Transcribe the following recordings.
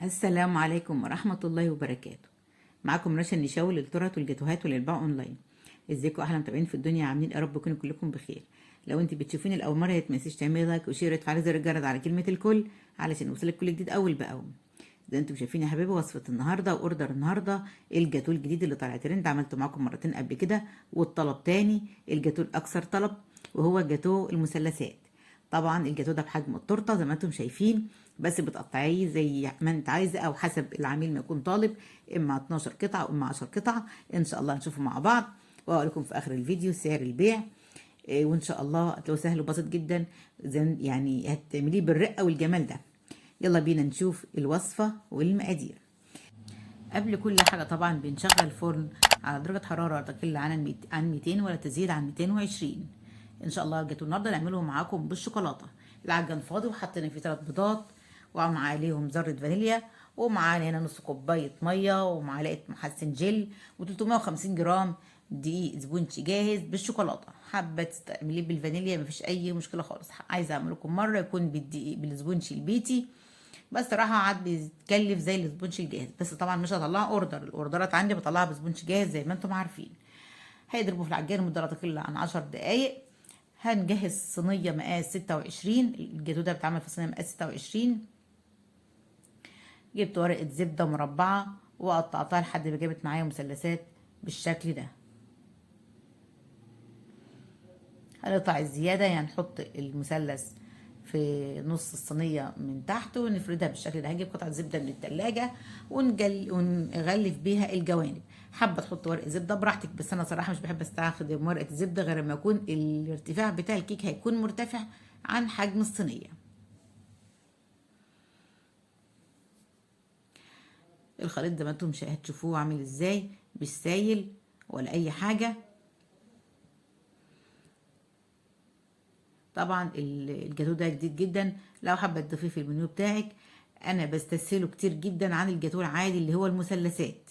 السلام عليكم ورحمة الله وبركاته. معكم رشا النشاوي للتورت والجاتوهات وللبيع اونلاين. ازيكم احلى متابعين في الدنيا، عاملين يا رب تكونوا كلكم بخير. لو انت بتشوفيني لاول مره، متنسيش تعملي لايك وشير وتفعلي زر الجرس على كلمه الكل علشان يوصلك كل جديد اول باول. زي انتم شايفين يا حبايبي، وصفه النهارده واوردر النهارده الجاتوه الجديد اللي طالع ترند. عملته معاكم مرتين قبل كده والطلب تاني. الجاتوه الاكثر طلب وهو جاتوه المثلثات. طبعا الجاتوه ده بحجم التورته زي ما انتم شايفين، بس بتقطعيه زي ما انت عايزه او حسب العميل ما يكون طالب، اما 12 قطعه واما 10 قطعه. ان شاء الله هنشوفه مع بعض واقول لكم في اخر الفيديو سعر البيع. وان شاء الله هتلاقوه سهل وبسيط جدا، يعني هتعمليه بالرقه والجمال ده. يلا بينا نشوف الوصفه والمقادير. قبل كل حاجه طبعا بنشغل الفرن على درجه حراره لا تقل عن 200 ولا تزيد عن 220. ان شاء الله الجاتوه النهارده نعمله معاكم بالشوكولاته. العجان فاضي وحطينا فيه 3 بيضات ومع عليهم ذره فانيليا، ومعانا هنا نص كوبايه ميه ومعلقه محسن جل و350 جرام دقيق سبونج جاهز بالشوكولاته. حابه تستعمليه بالفانيليا مفيش اي مشكله خالص. عايزه اعمل لكم مره يكون بالدقيق بالسبونج البيتي، بس صراحه عاد بيتكلف زي السبونج الجاهز، بس طبعا مش هطلعها اوردر. الاوردرات عندي بطلعها بسبونج جاهز زي ما انتم عارفين. هيضربوا في العجان مده لا تقل عن 10 دقايق. هنجهز صينيه مقاس 26. الجاتوه ده بيتعمل في صينيه مقاس 26. جبت ورقه زبده مربعه وقطعتها لحد ما جابت معايا مثلثات بالشكل ده. هنقطع الزياده، يعني نحط المثلث في نص الصينيه من تحت ونفردها بالشكل ده. هجيب قطعه زبده من التلاجة ونغلف بيها الجوانب. حابه تحط ورق زبده براحتك، بس انا صراحه مش بحب استخدم ورقه الزبده غير لما يكون الارتفاع بتاع الكيك هيكون مرتفع عن حجم الصينيه. الخليط زي ما انتم هتشوفوه عامل ازاي، مش سايل ولا اي حاجه. طبعا الجاتوه ده جديد جدا، لو حابه تضيفيه في المنيو بتاعك. انا بستسهله كتير جدا عن الجاتوه العادي اللي هو المثلثات.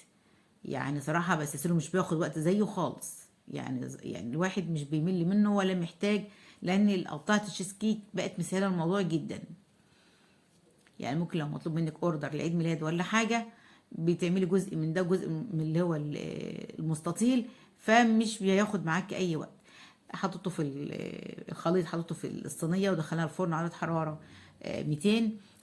يعني صراحه بستسهله، مش بياخد وقت زيه خالص. يعني الواحد مش بيمل منه ولا محتاج، لان قطعه الشيز كيك بقت مسهله الموضوع جدا. يعني ممكن لو مطلوب منك اوردر لعيد ميلاد ولا حاجه، بتعملي جزء من ده جزء من اللي هو المستطيل، فمش بياخد معاكي اي وقت. حطيته في الخليط، حطيته في الصينيه ودخلناه الفرن على حراره 200،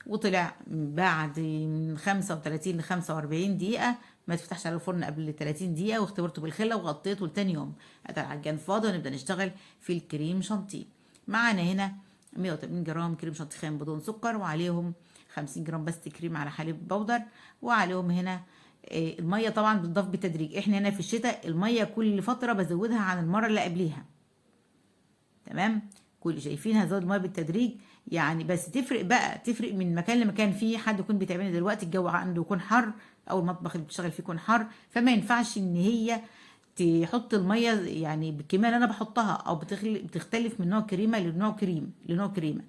وطلع بعد من 35 ل 45 دقيقه. ما تفتحش على الفرن قبل 30 دقيقه، واختبرته بالخله وغطيته لتاني يوم. اتى العجان فاضي ونبدا نشتغل في الكريم شانتيه. معانا هنا 180 جرام كريم شانتيه خام بدون سكر، وعليهم 50 جرام بس كريم على حليب بودر، وعليهم هنا الميه طبعا بتضاف بالتدريج. احنا هنا في الشتاء الميه كل فتره بزودها عن المره اللي قبليها. تمام، كل شايفين هزود الميه بالتدريج. يعني بس تفرق من مكان لمكان. في حد يكون بيتعمل دلوقتي الجو عنده يكون حر، او المطبخ اللي بتشتغل فيه يكون حر، فما ينفعش ان هي تحط الميه يعني بالكميه اللي انا بحطها، او بتختلف من نوع كريمه لنوع كريمه.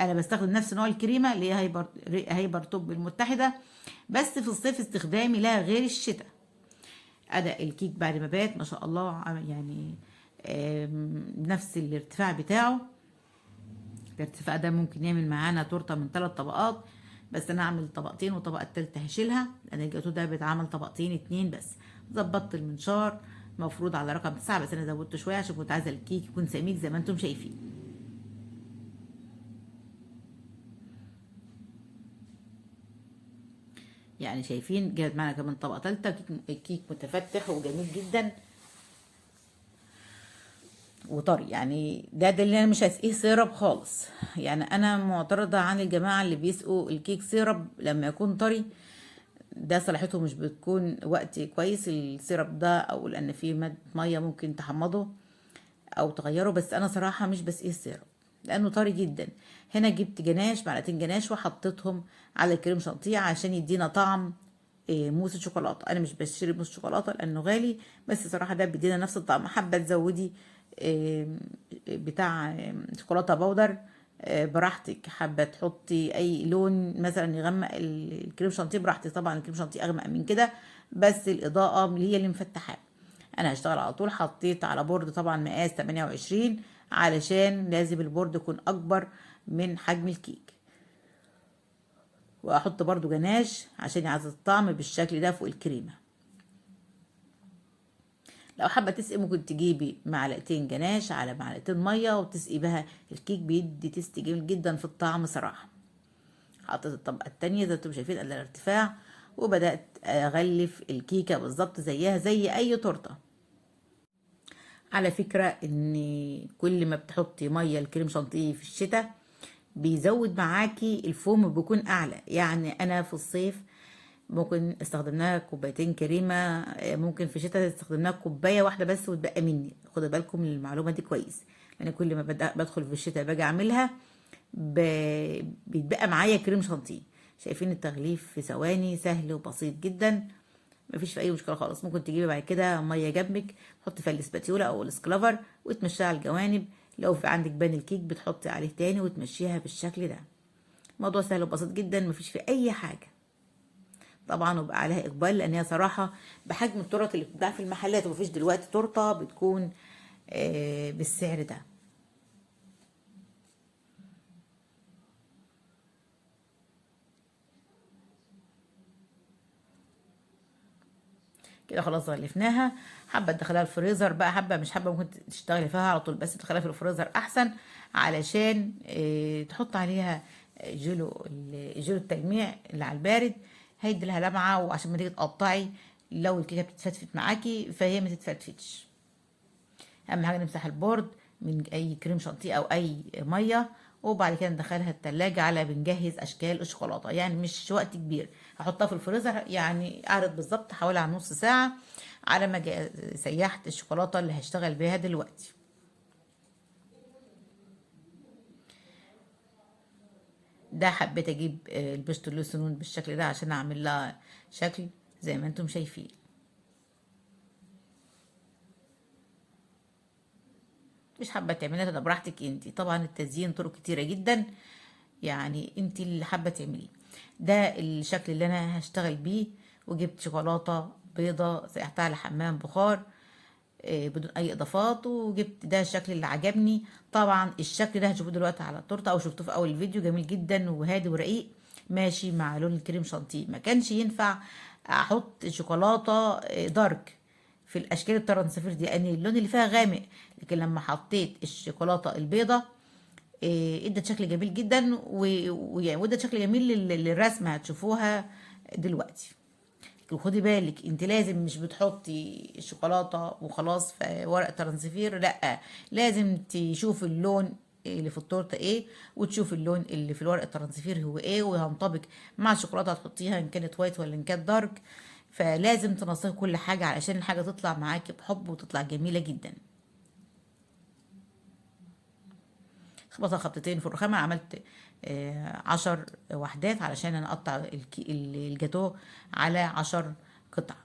انا بستخدم نفس نوع الكريمه اللي هي هيبر توب المتحده، بس في الصيف استخدامي لها غير الشتاء. اداء الكيك بعد ما بات ما شاء الله، يعني نفس الارتفاع بتاعه. الارتفاع ده ممكن يعمل معانا تورته من 3 طبقات، بس انا هعمل طبقتين والطبقه التالتة هشيلها، لان الجاتو ده بيتعمل طبقتين 2 بس. ظبطت المنشار مفروض على رقم 9، بس انا زودته شويه عشان كنت عايزه الكيك يكون سميك زي ما انتم شايفين. يعني شايفين جابت معانا كمان طبقه تالتة. الكيك متفتح وجميل جدا وطري. يعني ده دليل ان انا مش هسقيه سيرب خالص. يعني انا معترضه عن الجماعه اللي بيسقوا الكيك سيرب لما يكون طري. ده صلاحيته مش بتكون وقت كويس السيرب ده، او لان فيه مادة ميه ممكن تحمضه او تغيره. بس انا صراحه مش بسقيه السيرب لانه طري جدا. هنا جبت جناش، معلقتين جناش، وحطيتهم على الكريم شانتيه عشان يدينا طعم موس الشوكولاته. انا مش بشتري موس شوكولاته لانه غالي، بس صراحه ده بيدينا نفس الطعم. حابه تزودي بتاع شوكولاته بودر براحتك. حابه تحطي اي لون مثلا يغمق الكريم شانتيه براحتك. طبعا الكريم شانتيه اغمق من كده، بس الاضاءه هي اللي مفتحاه. انا هشتغل على طول. حطيت على بورد طبعا مقاس 28 علشان لازم البورد يكون اكبر من حجم الكيك. واحط برضو جناش عشان يعزز الطعم بالشكل ده فوق الكريمه. لو حابه تسقي ممكن تجيبي معلقتين جناش على معلقتين ميه وتسقي بها الكيك، بيدي تيست جميل جدا في الطعم صراحه. حطيت الطبقه التانية زي ما انتم شايفين قد الارتفاع، وبدات اغلف الكيكه بالظبط زيها زي اي تورته. على فكره ان كل ما بتحطي ميه الكريم شانتيه في الشتاء بيزود معاكي الفوم، بيكون اعلى. يعني انا في الصيف ممكن استخدمناها كوبايتين كريمه، ممكن في الشتاء استخدمناها كوبايه واحده بس وتبقى مني. خدوا بالكم من المعلومه دي كويس، لان كل ما بدخل في الشتاء باجي اعملها بيتبقى معايا كريم شانتيه. شايفين التغليف في ثواني سهل وبسيط جدا، مفيش في اي مشكله خالص. ممكن تجيبي بعد كده ميه جنبك، تحطي فيها الاسباتيولا او السكلافر وتمشيها على الجوانب. لو في عندك بان الكيك بتحطي عليه تاني وتمشيها بالشكل ده. موضوع سهل وبسيط جدا، مفيش في اي حاجه. طبعا وبقى عليها اقبال، لان هي صراحه بحجم التورت اللي بتتباع في المحلات، ومفيش دلوقتي تورته بتكون بالسعر ده. كده خلاص غلفناها. حابه تدخلها الفريزر بقى، حابه مش حابه ممكن تشتغلي فيها على طول، بس تدخلها في الفريزر احسن، علشان تحط عليها جيلو التجميع اللي على البارد، هيدي لها لمعه. وعشان ما تيجي تقطعي لو الكيكه بتتفتفت معاكي فهي ما تتفتفتش. اهم حاجه نمسح البورد من اي كريم شانتيه او اي ميه، وبعد كده ندخلها التلاجة على بنجهز اشكال الشوكولاته. يعني مش وقت كبير، هحطها في الفريزر يعني قعدت بالظبط حوالي على نص ساعه على ما سيحت الشوكولاته اللي هشتغل بيها دلوقتي. ده حبيت اجيب البيستو اللوسنون بالشكل ده عشان اعمل لها شكل زي ما انتم شايفين. مش حابه تعمليها ده براحتك انت، طبعا التزيين طرق كتيره جدا، يعني انت اللي حابه تعمليه. ده الشكل اللي انا هشتغل بيه. وجبت شوكولاته بيضه سقعتها على حمام بخار بدون اي اضافات، وجبت ده الشكل اللي عجبني. طبعا الشكل ده هتشوفوه دلوقتي على التورته او شفتوه في اول الفيديو، جميل جدا وهادي ورقيق ماشي مع لون الكريم شانتيه. ما كانش ينفع احط شوكولاته دارك في الاشكال الترانسفير دي لان اللون اللي فيها غامق، لكن لما حطيت الشوكولاته البيضه ادت شكل جميل جدا، ويعني وادت شكل جميل للرسمه هتشوفوها دلوقتي. وخدي بالك انت لازم مش بتحطي الشوكولاته وخلاص في ورق ترانسفير، لا، لازم تشوفي اللون اللي في التورته ايه، وتشوف اللون اللي في الورق الترانسفير هو ايه، وهينطبق مع الشوكولاته هتحطيها ان كانت وايت ولا ان كانت دارك. فلازم تنسقي كل حاجه علشان الحاجه تطلع معاكي بحب وتطلع جميله جدا. خبطها خبطتين في الرخامة، عملت 10 وحدات علشان انا اقطع الجاتوه على 10 قطع.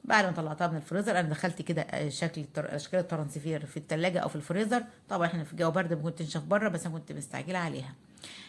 بعد ما طلعتها من الفريزر انا دخلت كده شكل اشكال الترانسفير في التلاجة او في الفريزر. طبعا احنا في الجو برد ممكن تنشف بره، بس انا كنت مستعجله عليها.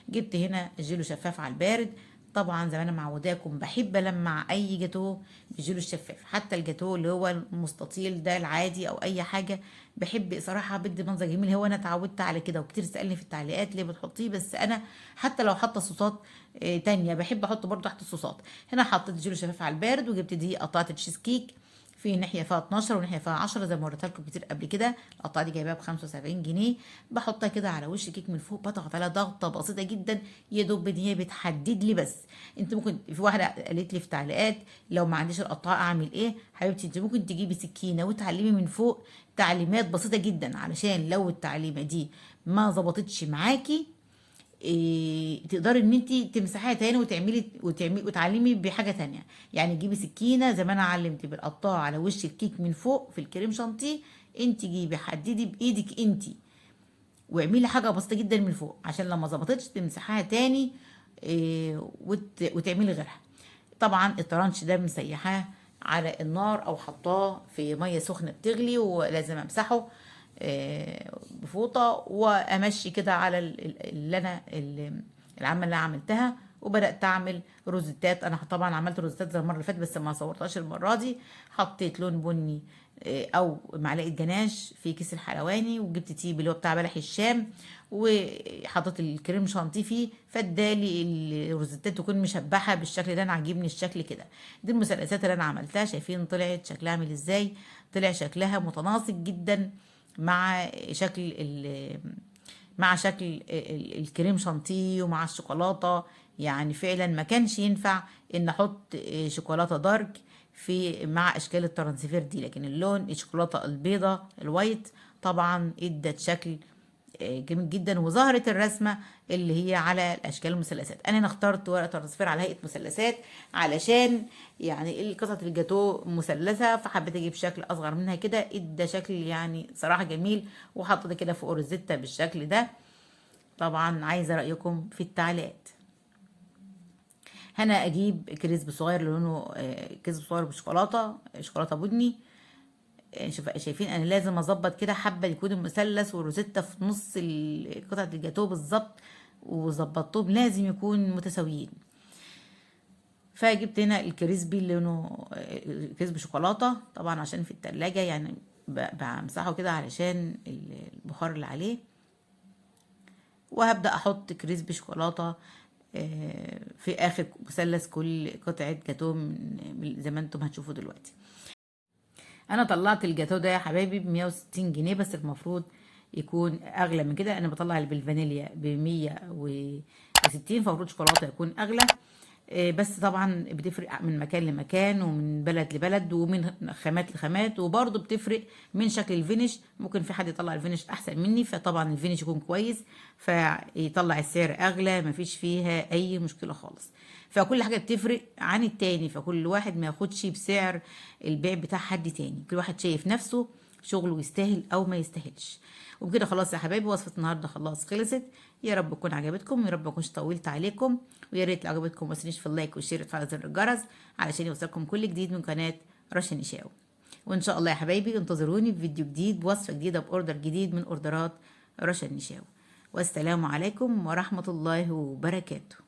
جبت هنا جيلو شفاف على البارد. طبعا زي ما انا معوداكم بحب المع اي جاتوه بالجيلو الشفاف، حتى الجاتوه اللي هو المستطيل ده العادي او اي حاجه، بحب صراحه بدي منظر جميل. هو انا اتعودت على كده، وكتير سالني في التعليقات ليه بتحطيه، بس انا حتى لو حاطه صوصات تانية بحب احط برضو تحت الصوصات. هنا حطيت جيلو شفاف على البارد، وجبت دي قطعه تشيز كيك، في ناحيه فيها 12 وناحيه فيها 10 زي ما وريتها لكم كتير قبل كده. القطعه دي جايباها ب 75 جنيه. بحطها كده على وش الكيك من فوق، بضغط عليها ضغطه بسيطه جدا يا دوب ان هي بتحدد لي بس. انت ممكن، في واحده قالت لي في تعليقات لو ما عنديش القطاعه اعمل ايه؟ حبيبتي انت ممكن تجيبي سكينه وتعلمي من فوق تعليمات بسيطه جدا، علشان لو التعليمه دي ما ظبطتش معاكي تقدري ان انت تمسحيها تاني وتعلمي بحاجه تانية. يعني تجيبي سكينه زي ما انا علمتي بالقطاعه على وش الكيك من فوق في الكريم شانتيه، انت جيبي حددي بايدك انت واعملي حاجه بسيطه جدا من فوق، عشان لما ظبطتش تمسحيها تاني وتعملي غيرها. طبعا الترانش ده مسيحاه على النار او حطاه في ميه سخنه بتغلي، ولازم امسحه بفوطه وامشي كده على اللي انا العمل اللي أنا عملتها، وبدات اعمل روزيتات. انا طبعا عملت روزيتات زي المره اللي فاتت بس ما صورتهاش المره دي. حطيت لون بني او معلقه جناش في كيس الحلواني، وجبت تيب اللي هو بتاع بلح الشام، وحطيت الكريم شانتيه فيه، فادالي الروزيتات تكون مشبحه بالشكل ده. انا عاجبني الشكل كده. دي المثلثات اللي انا عملتها، شايفين طلعت شكلها عامل ازاي؟ طلع شكلها متناسق جدا مع شكل الكريم شانتيه ومع الشوكولاته. يعني فعلا ما كانش ينفع ان احط شوكولاته دارك في مع اشكال الترانسفير دي، لكن اللون الشوكولاته البيضه الوايت طبعا ادت شكل جميل جدا، وظهرت الرسمه اللي هي على الاشكال المثلثات. انا هنا اخترت ورقه ترانسفير على هيئه مثلثات علشان يعني قطعه الجاتو مثلثه، فحبيت اجيب شكل اصغر منها كده، ادى شكل يعني صراحه جميل. وحطيت كده فوق روزيتا بالشكل ده. طبعا عايزه رايكم في التعليقات. هنا اجيب كريسب صغير لونه كريسب صغير بشوكولاته، شوكولاته بني. شايفين انا لازم اظبط كده حبه يكون المثلث والروزيتا في نص قطعه الجاتوه بالظبط، وظبطتهم لازم يكون متساويين. فجبت هنا الكريسبي اللي لونه كريسبي شوكولاته، طبعا عشان في التلاجة يعني بمسحه كده علشان البخار اللي عليه. وهبدأ احط كريسبي شوكولاته في اخر مثلث كل قطعه جاتوه زي ما انتم هتشوفوا دلوقتي. انا طلعت الجاتو ده يا حبايبي ب 160 جنيه، بس المفروض يكون اغلى من كده. انا بطلع اللي بالفانيليا ب 160، فالمفروض شوكولاته يكون اغلى. بس طبعا بتفرق من مكان لمكان ومن بلد لبلد ومن خامات لخامات، وبرضه بتفرق من شكل الفينش. ممكن في حد يطلع الفينش احسن مني، فطبعا الفينش يكون كويس فيطلع السعر اغلى، مفيش فيها اي مشكله خالص. فكل حاجه بتفرق عن التاني، فكل واحد ما ياخدش بسعر البيع بتاع حد تاني، كل واحد شايف نفسه شغله يستاهل او ما يستاهلش. وبكده خلاص يا حبايبي، وصفه النهارده خلاص خلصت. يا رب تكون عجبتكم، يا رب ما اكونش طولت عليكم، ويا ريت لو عجبتكم ما تنسونيش في اللايك والشير وتفعلوا زر الجرس علشان يوصلكم كل جديد من قناه رشا نشاو. وان شاء الله يا حبايبي انتظروني في فيديو جديد بوصفه جديده باوردر جديد من اوردرات رشا نشاو. والسلام عليكم ورحمه الله وبركاته.